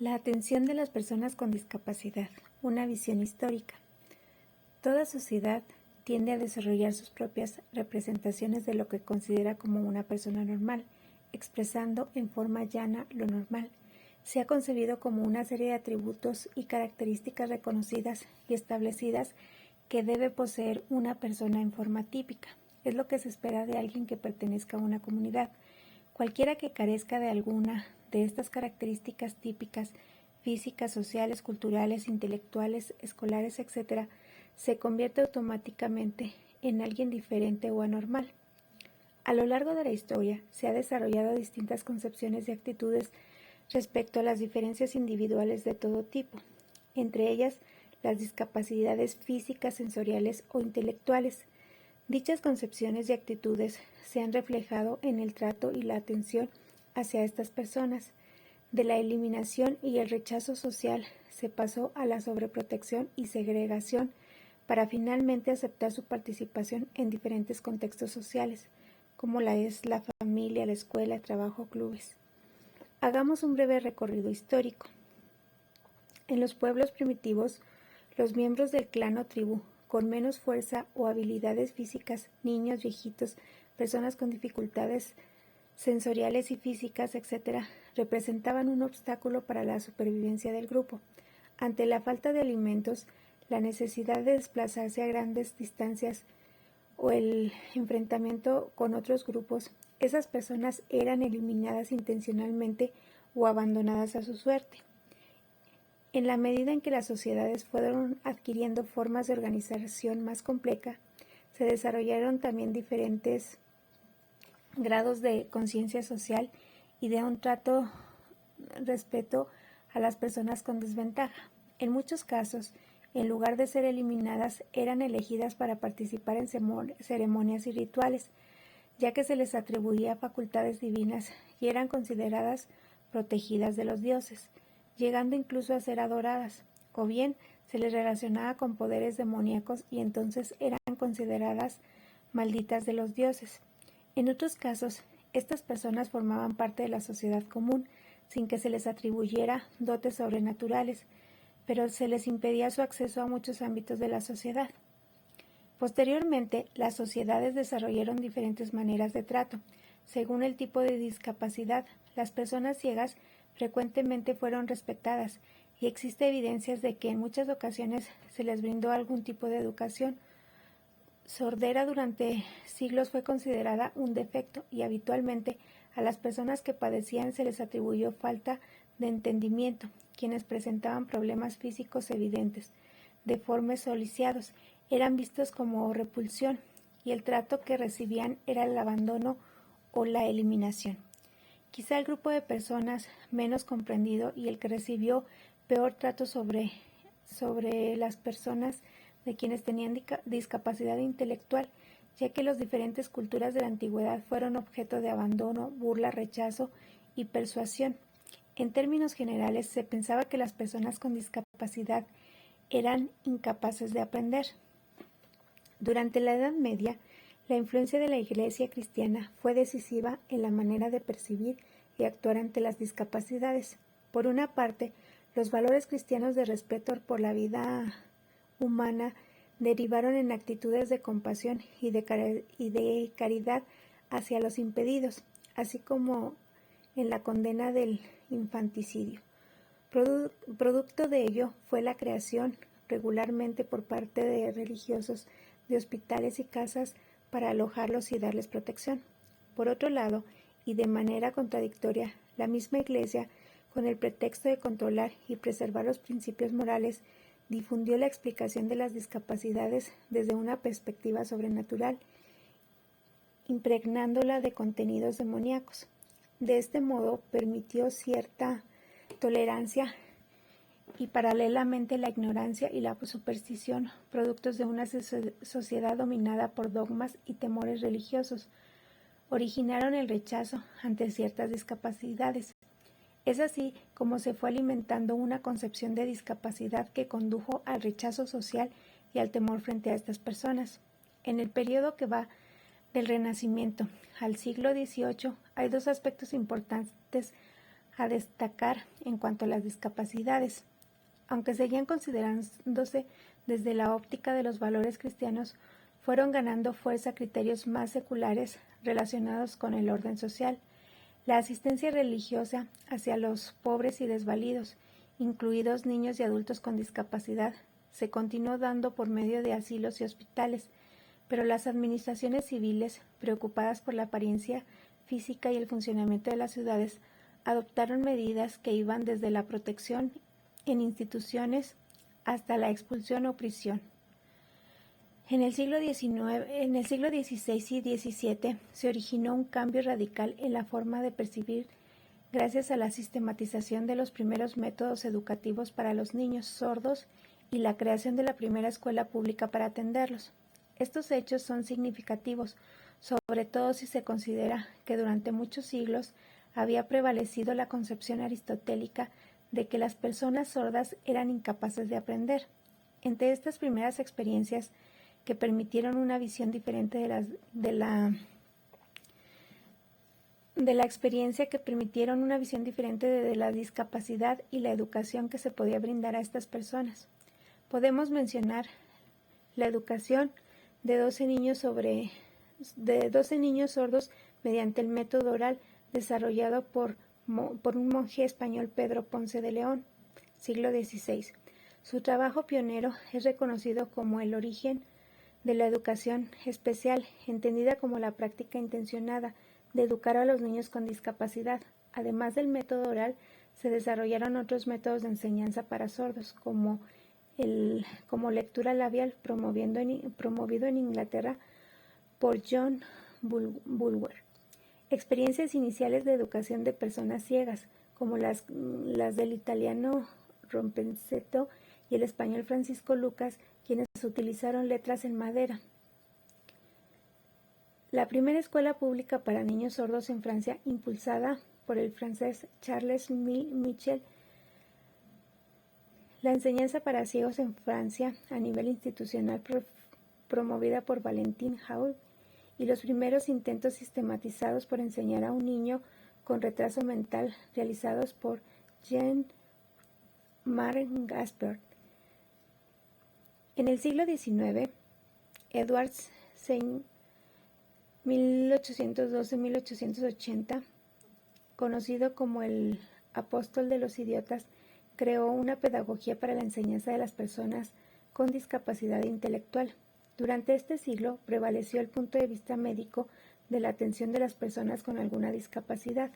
La atención de las personas con discapacidad, una visión histórica. Toda sociedad tiende a desarrollar sus propias representaciones de lo que considera como una persona normal, expresando en forma llana lo normal. Se ha concebido como una serie de atributos y características reconocidas y establecidas que debe poseer una persona en forma típica. Es lo que se espera de alguien que pertenezca a una comunidad. Cualquiera que carezca de alguna de estas características típicas, físicas, sociales, culturales, intelectuales, escolares, etc., se convierte automáticamente en alguien diferente o anormal. A lo largo de la historia se han desarrollado distintas concepciones y actitudes respecto a las diferencias individuales de todo tipo, entre ellas las discapacidades físicas, sensoriales o intelectuales. Dichas concepciones y actitudes se han reflejado en el trato y la atención hacia estas personas. De la eliminación y el rechazo social se pasó a la sobreprotección y segregación para finalmente aceptar su participación en diferentes contextos sociales, como la es la familia, la escuela, el trabajo, clubes. Hagamos un breve recorrido histórico. En los pueblos primitivos, los miembros del clan o tribu con menos fuerza o habilidades físicas, niños, viejitos, personas con dificultades sensoriales y físicas, etc., representaban un obstáculo para la supervivencia del grupo. Ante la falta de alimentos, la necesidad de desplazarse a grandes distancias o el enfrentamiento con otros grupos, esas personas eran eliminadas intencionalmente o abandonadas a su suerte. En la medida en que las sociedades fueron adquiriendo formas de organización más compleja, se desarrollaron también diferentes grados de conciencia social y de un trato respeto a las personas con desventaja. En muchos casos, en lugar de ser eliminadas, eran elegidas para participar en ceremonias y rituales, ya que se les atribuía facultades divinas y eran consideradas protegidas de los dioses, llegando incluso a ser adoradas, o bien se les relacionaba con poderes demoníacos y entonces eran consideradas malditas de los dioses. En otros casos, estas personas formaban parte de la sociedad común, sin que se les atribuyera dotes sobrenaturales, pero se les impedía su acceso a muchos ámbitos de la sociedad. Posteriormente, las sociedades desarrollaron diferentes maneras de trato. Según el tipo de discapacidad, las personas ciegas frecuentemente fueron respetadas y existe evidencias de que en muchas ocasiones se les brindó algún tipo de educación. Sordera durante siglos fue considerada un defecto y habitualmente a las personas que padecían se les atribuyó falta de entendimiento, quienes presentaban problemas físicos evidentes, deformes o lisiados, eran vistos como repulsión y el trato que recibían era el abandono o la eliminación. Quizá el grupo de personas menos comprendido y el que recibió peor trato sobre las personas de quienes tenían discapacidad intelectual, ya que las diferentes culturas de la antigüedad fueron objeto de abandono, burla, rechazo y persuasión. En términos generales, se pensaba que las personas con discapacidad eran incapaces de aprender. Durante la Edad Media, la influencia de la Iglesia cristiana fue decisiva en la manera de percibir y actuar ante las discapacidades. Por una parte, los valores cristianos de respeto por la vida humana derivaron en actitudes de compasión y de caridad hacia los impedidos, así como en la condena del infanticidio. Producto de ello fue la creación, regularmente por parte de religiosos, de hospitales y casas para alojarlos y darles protección. Por otro lado, y de manera contradictoria, la misma Iglesia, con el pretexto de controlar y preservar los principios morales, difundió la explicación de las discapacidades desde una perspectiva sobrenatural, impregnándola de contenidos demoníacos. De este modo permitió cierta tolerancia y paralelamente la ignorancia y la superstición, productos de una sociedad dominada por dogmas y temores religiosos, originaron el rechazo ante ciertas discapacidades. Es así como se fue alimentando una concepción de discapacidad que condujo al rechazo social y al temor frente a estas personas. En el periodo que va del Renacimiento al siglo XVIII hay dos aspectos importantes a destacar en cuanto a las discapacidades. Aunque seguían considerándose desde la óptica de los valores cristianos, fueron ganando fuerza criterios más seculares relacionados con el orden social. La asistencia religiosa hacia los pobres y desvalidos, incluidos niños y adultos con discapacidad, se continuó dando por medio de asilos y hospitales, pero las administraciones civiles, preocupadas por la apariencia física y el funcionamiento de las ciudades, adoptaron medidas que iban desde la protección en instituciones hasta la expulsión o prisión. En el siglo XVI y XVII se originó un cambio radical en la forma de percibir gracias a la sistematización de los primeros métodos educativos para los niños sordos y la creación de la primera escuela pública para atenderlos. Estos hechos son significativos, sobre todo si se considera que durante muchos siglos había prevalecido la concepción aristotélica de que las personas sordas eran incapaces de aprender. Entre estas primeras experiencias que permitieron una visión diferente de la discapacidad y la educación que se podía brindar a estas personas. Podemos mencionar la educación de 12 niños sordos mediante el método oral desarrollado por un monje español, Pedro Ponce de León, siglo XVI. Su trabajo pionero es reconocido como el origen de la educación especial, entendida como la práctica intencionada de educar a los niños con discapacidad. Además del método oral, se desarrollaron otros métodos de enseñanza para sordos, como lectura labial, promovido en Inglaterra por John Bulwer. Experiencias iniciales de educación de personas ciegas, como las del italiano Rompensetto y el español Francisco Lucas, quienes utilizaron letras en madera. La primera escuela pública para niños sordos en Francia, impulsada por el francés Charles Michel. La enseñanza para ciegos en Francia a nivel institucional, promovida por Valentin Haul, y los primeros intentos sistematizados por enseñar a un niño con retraso mental, realizados por Jean-Marc Gaspard. En el siglo XIX, Edward Said, 1812-1880, conocido como el apóstol de los idiotas, creó una pedagogía para la enseñanza de las personas con discapacidad intelectual. Durante este siglo prevaleció el punto de vista médico de la atención de las personas con alguna discapacidad.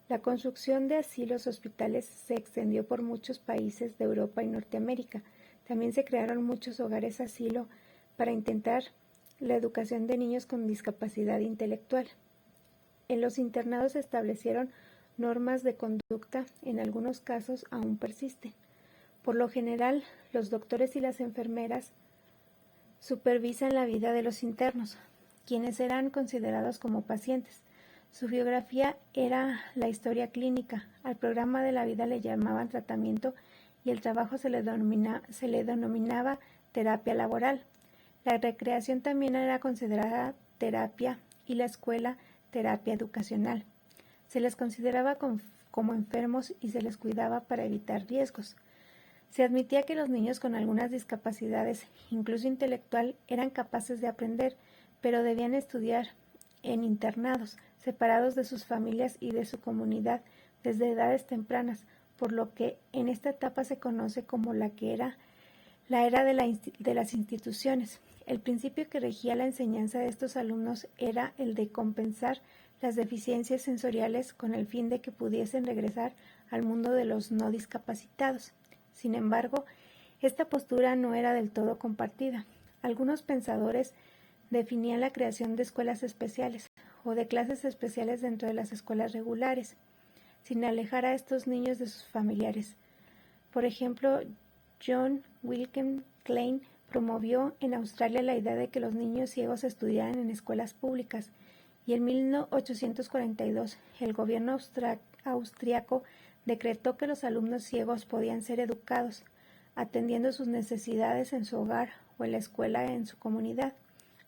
La construcción de asilos hospitales se extendió por muchos países de Europa y Norteamérica. También se crearon muchos hogares asilo para intentar la educación de niños con discapacidad intelectual. En los internados se establecieron normas de conducta, en algunos casos aún persisten. Por lo general, los doctores y las enfermeras supervisan la vida de los internos, quienes eran considerados como pacientes. Su biografía era la historia clínica. Al programa de la vida le llamaban tratamiento y el trabajo se le denominaba terapia laboral. La recreación también era considerada terapia y la escuela terapia educacional. Se les consideraba como enfermos y se les cuidaba para evitar riesgos. Se admitía que los niños con algunas discapacidades, incluso intelectual, eran capaces de aprender, pero debían estudiar en internados, separados de sus familias y de su comunidad desde edades tempranas, por lo que en esta etapa se conoce como la era de las instituciones. El principio que regía la enseñanza de estos alumnos era el de compensar las deficiencias sensoriales con el fin de que pudiesen regresar al mundo de los no discapacitados. Sin embargo, esta postura no era del todo compartida. Algunos pensadores definían la creación de escuelas especiales o de clases especiales dentro de las escuelas regulares, sin alejar a estos niños de sus familiares. Por ejemplo, John William Klein promovió en Australia la idea de que los niños ciegos estudiaran en escuelas públicas, y en 1842 el gobierno austriaco decretó que los alumnos ciegos podían ser educados, atendiendo sus necesidades en su hogar o en la escuela en su comunidad,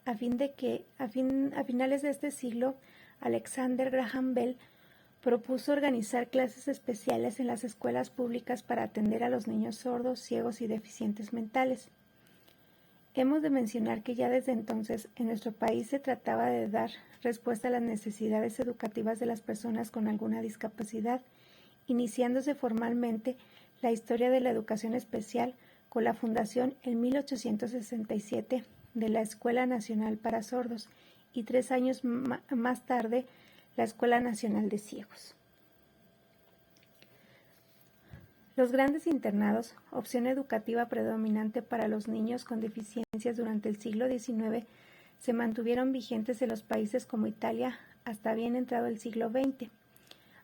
a finales de este siglo, Alexander Graham Bell propuso organizar clases especiales en las escuelas públicas para atender a los niños sordos, ciegos y deficientes mentales. Hemos de mencionar que ya desde entonces en nuestro país se trataba de dar respuesta a las necesidades educativas de las personas con alguna discapacidad, iniciándose formalmente la historia de la educación especial con la fundación en 1867 de la Escuela Nacional para Sordos y 3 años más tarde la Escuela Nacional de Ciegos. Los grandes internados, opción educativa predominante para los niños con deficiencias durante el siglo XIX, se mantuvieron vigentes en los países como Italia hasta bien entrado el siglo XX,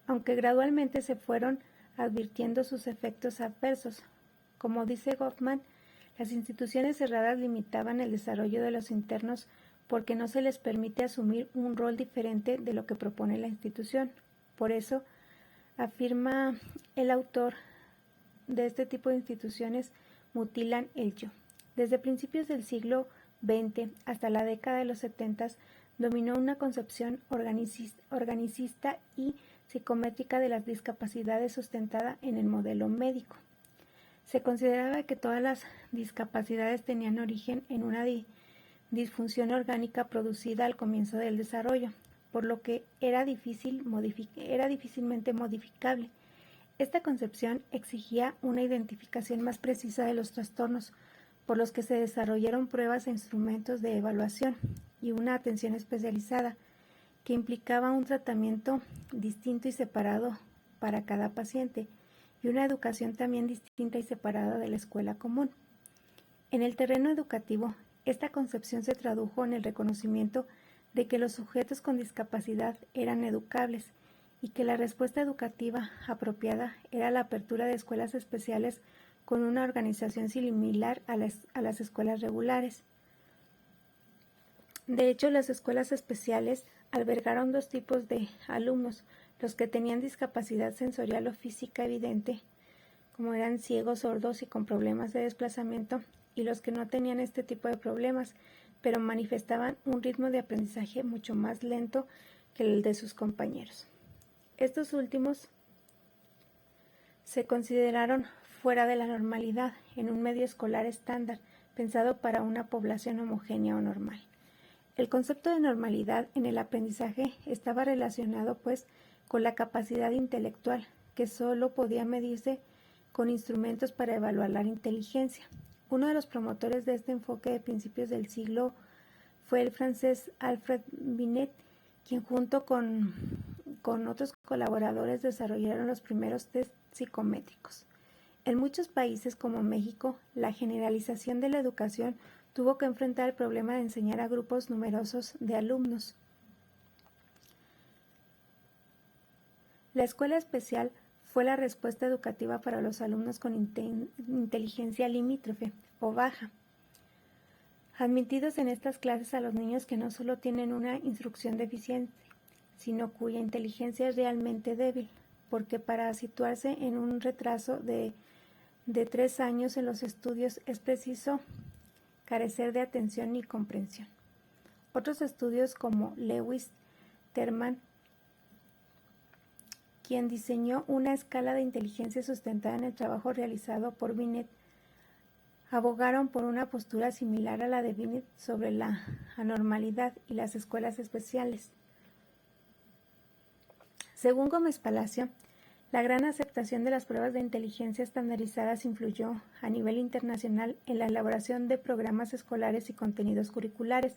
aunque gradualmente se fueron advirtiendo sus efectos adversos. Como dice Goffman, las instituciones cerradas limitaban el desarrollo de los internos porque no se les permite asumir un rol diferente de lo que propone la institución. Por eso, afirma el autor de este tipo de instituciones, mutilan el yo. Desde principios del siglo XX hasta la década de los 70 dominó una concepción organicista y psicométrica de las discapacidades sustentada en el modelo médico. Se consideraba que todas las discapacidades tenían origen en una disfunción orgánica producida al comienzo del desarrollo, por lo que era difícilmente modificable. Esta concepción exigía una identificación más precisa de los trastornos, por los que se desarrollaron pruebas e instrumentos de evaluación y una atención especializada, que implicaba un tratamiento distinto y separado para cada paciente, y una educación también distinta y separada de la escuela común. En el terreno educativo, esta concepción se tradujo en el reconocimiento de que los sujetos con discapacidad eran educables y que la respuesta educativa apropiada era la apertura de escuelas especiales con una organización similar a las escuelas regulares. De hecho, las escuelas especiales albergaron 2 tipos de alumnos: los que tenían discapacidad sensorial o física evidente, como eran ciegos, sordos y con problemas de desplazamiento, y los que no tenían este tipo de problemas, pero manifestaban un ritmo de aprendizaje mucho más lento que el de sus compañeros. Estos últimos se consideraron fuera de la normalidad en un medio escolar estándar, pensado para una población homogénea o normal. El concepto de normalidad en el aprendizaje estaba relacionado, pues, con la capacidad intelectual, que solo podía medirse con instrumentos para evaluar la inteligencia. Uno de los promotores de este enfoque de principios del siglo fue el francés Alfred Binet, quien junto con otros colaboradores desarrollaron los primeros test psicométricos. En muchos países como México, la generalización de la educación tuvo que enfrentar el problema de enseñar a grupos numerosos de alumnos. La escuela especial fue la respuesta educativa para los alumnos con inteligencia limítrofe o baja, admitidos en estas clases a los niños que no solo tienen una instrucción deficiente, sino cuya inteligencia es realmente débil, porque para situarse en un retraso de 3 años en los estudios es preciso carecer de atención y comprensión. Otros estudios como Lewis Terman, quien diseñó una escala de inteligencia sustentada en el trabajo realizado por Binet, abogaron por una postura similar a la de Binet sobre la anormalidad y las escuelas especiales. Según Gómez Palacio, la gran aceptación de las pruebas de inteligencia estandarizadas influyó a nivel internacional en la elaboración de programas escolares y contenidos curriculares.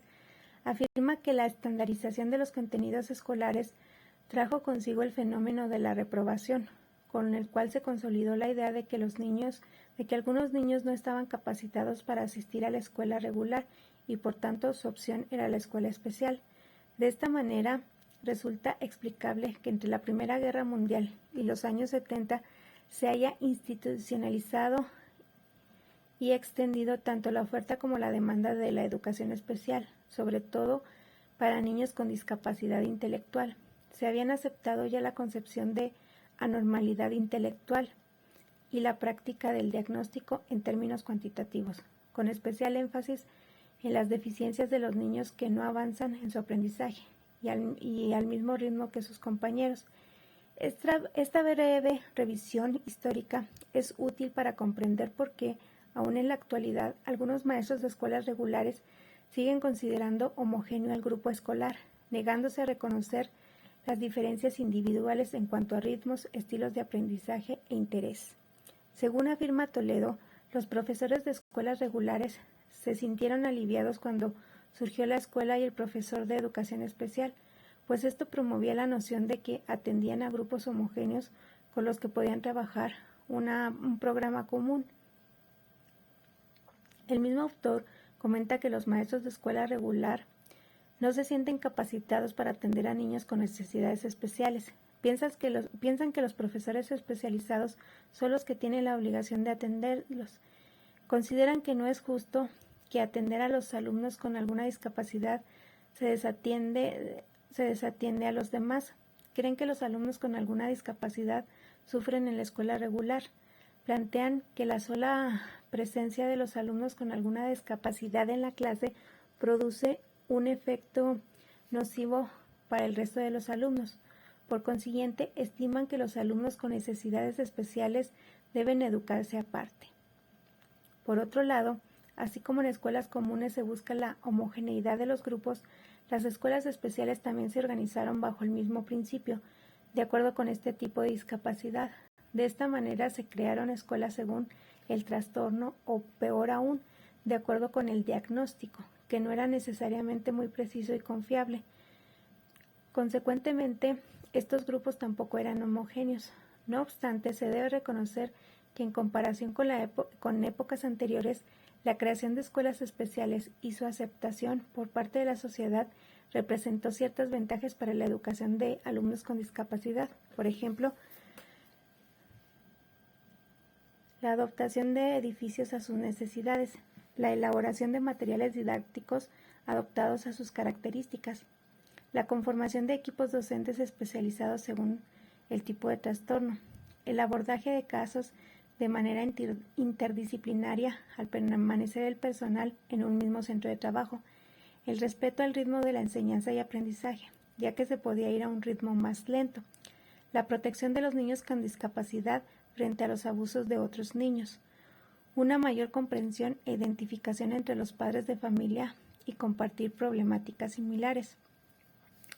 Afirma que la estandarización de los contenidos escolares trajo consigo el fenómeno de la reprobación, con el cual se consolidó la idea de que algunos niños no estaban capacitados para asistir a la escuela regular y por tanto su opción era la escuela especial. De esta manera, resulta explicable que entre la Primera Guerra Mundial y los años 70 se haya institucionalizado y extendido tanto la oferta como la demanda de la educación especial, sobre todo para niños con discapacidad intelectual. Se habían aceptado ya la concepción de anormalidad intelectual y la práctica del diagnóstico en términos cuantitativos, con especial énfasis en las deficiencias de los niños que no avanzan en su aprendizaje y al mismo ritmo que sus compañeros. Esta breve revisión histórica es útil para comprender por qué, aún en la actualidad, algunos maestros de escuelas regulares siguen considerando homogéneo al grupo escolar, negándose a reconocer las diferencias individuales en cuanto a ritmos, estilos de aprendizaje e interés. Según afirma Toledo, los profesores de escuelas regulares se sintieron aliviados cuando surgió la escuela y el profesor de educación especial, pues esto promovía la noción de que atendían a grupos homogéneos con los que podían trabajar un programa común. El mismo autor comenta que los maestros de escuela regular no se sienten capacitados para atender a niños con necesidades especiales. Piensan que los profesores especializados son los que tienen la obligación de atenderlos. Consideran que no es justo que atender a los alumnos con alguna discapacidad se desatiende a los demás. Creen que los alumnos con alguna discapacidad sufren en la escuela regular. Plantean que la sola presencia de los alumnos con alguna discapacidad en la clase produce un efecto nocivo para el resto de los alumnos. Por consiguiente, estiman que los alumnos con necesidades especiales deben educarse aparte. Por otro lado, así como en escuelas comunes se busca la homogeneidad de los grupos, las escuelas especiales también se organizaron bajo el mismo principio, de acuerdo con este tipo de discapacidad. De esta manera se crearon escuelas según el trastorno o, peor aún, de acuerdo con el diagnóstico, que no era necesariamente muy preciso y confiable. Consecuentemente, estos grupos tampoco eran homogéneos. No obstante, se debe reconocer que en comparación con épocas anteriores, la creación de escuelas especiales y su aceptación por parte de la sociedad representó ciertas ventajas para la educación de alumnos con discapacidad. Por ejemplo, la adaptación de edificios a sus necesidades, la elaboración de materiales didácticos adaptados a sus características, la conformación de equipos docentes especializados según el tipo de trastorno, el abordaje de casos de manera interdisciplinaria al permanecer el personal en un mismo centro de trabajo, el respeto al ritmo de la enseñanza y aprendizaje, ya que se podía ir a un ritmo más lento, la protección de los niños con discapacidad frente a los abusos de otros niños, una mayor comprensión e identificación entre los padres de familia y compartir problemáticas similares.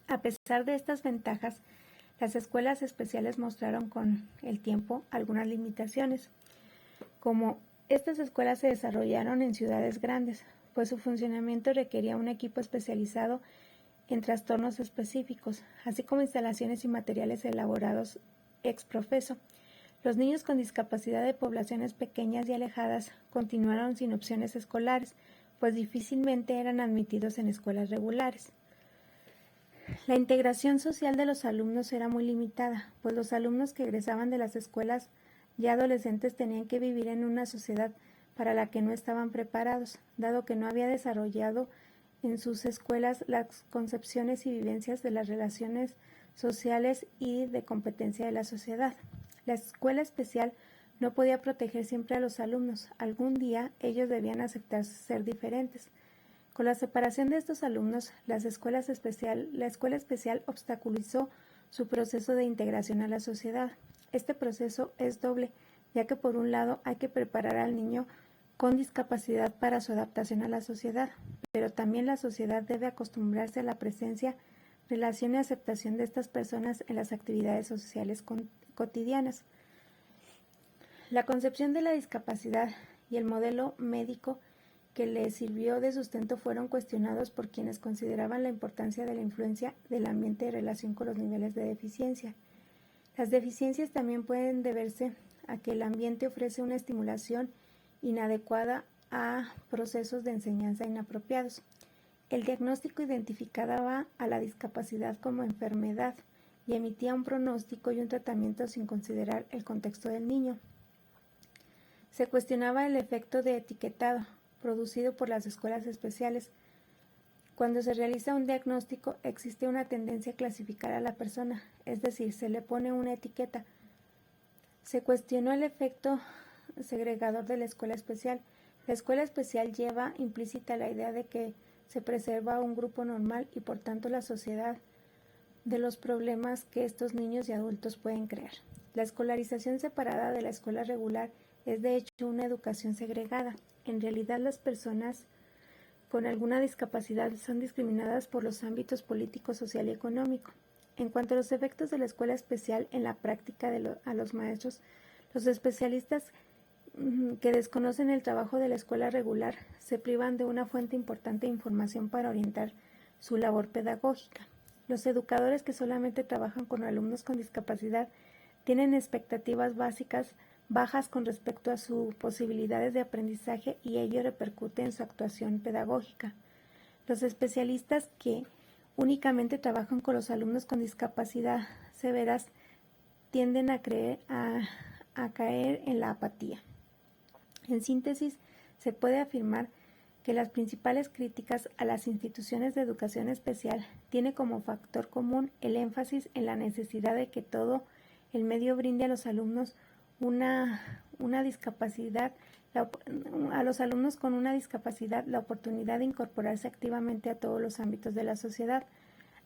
A pesar de estas ventajas, las escuelas especiales mostraron con el tiempo algunas limitaciones, como estas escuelas se desarrollaron en ciudades grandes, pues su funcionamiento requería un equipo especializado en trastornos específicos, así como instalaciones y materiales elaborados ex profeso. Los niños con discapacidad de poblaciones pequeñas y alejadas continuaron sin opciones escolares, pues difícilmente eran admitidos en escuelas regulares. La integración social de los alumnos era muy limitada, pues los alumnos que egresaban de las escuelas ya adolescentes tenían que vivir en una sociedad para la que no estaban preparados, dado que no había desarrollado en sus escuelas las concepciones y vivencias de las relaciones sociales y de competencia de la sociedad. La escuela especial no podía proteger siempre a los alumnos. Algún día ellos debían aceptar ser diferentes. Con la separación de estos alumnos, la escuela especial obstaculizó su proceso de integración a la sociedad. Este proceso es doble, ya que por un lado hay que preparar al niño con discapacidad para su adaptación a la sociedad, pero también la sociedad debe acostumbrarse a la presencia, relación y aceptación de estas personas en las actividades sociales cotidianas. La concepción de la discapacidad y el modelo médico que le sirvió de sustento fueron cuestionados por quienes consideraban la importancia de la influencia del ambiente en relación con los niveles de deficiencia. Las deficiencias también pueden deberse a que el ambiente ofrece una estimulación inadecuada a procesos de enseñanza inapropiados. El diagnóstico identificaba a la discapacidad como enfermedad y emitía un pronóstico y un tratamiento sin considerar el contexto del niño. Se cuestionaba el efecto de etiquetado producido por las escuelas especiales. Cuando se realiza un diagnóstico, existe una tendencia a clasificar a la persona, es decir, se le pone una etiqueta. Se cuestionó el efecto segregador de la escuela especial. La escuela especial lleva implícita la idea de que se preserva un grupo normal y por tanto la sociedad de los problemas que estos niños y adultos pueden crear. La escolarización separada de la escuela regular es de hecho una educación segregada. En realidad, las personas con alguna discapacidad son discriminadas por los ámbitos político, social y económico. En cuanto a los efectos de la escuela especial en la práctica a los maestros, los especialistas que desconocen el trabajo de la escuela regular se privan de una fuente importante de información para orientar su labor pedagógica. Los educadores que solamente trabajan con alumnos con discapacidad tienen expectativas básicas bajas con respecto a sus posibilidades de aprendizaje y ello repercute en su actuación pedagógica. Los especialistas que únicamente trabajan con los alumnos con discapacidad severas tienden a caer en la apatía. En síntesis, se puede afirmar que las principales críticas a las instituciones de educación especial tiene como factor común el énfasis en la necesidad de que todo el medio brinde a los alumnos a los alumnos con una discapacidad la oportunidad de incorporarse activamente a todos los ámbitos de la sociedad.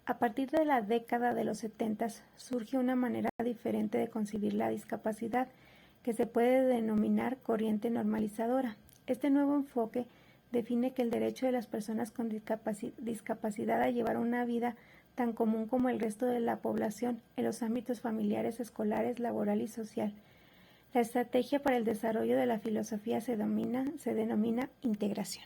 A partir de la década de los 70 surge una manera diferente de concebir la discapacidad que se puede denominar corriente normalizadora. Este nuevo enfoque define que el derecho de las personas con discapacidad a llevar una vida tan común como el resto de la población en los ámbitos familiares, escolares, laboral y social. La estrategia para el desarrollo de la filosofía se denomina integración.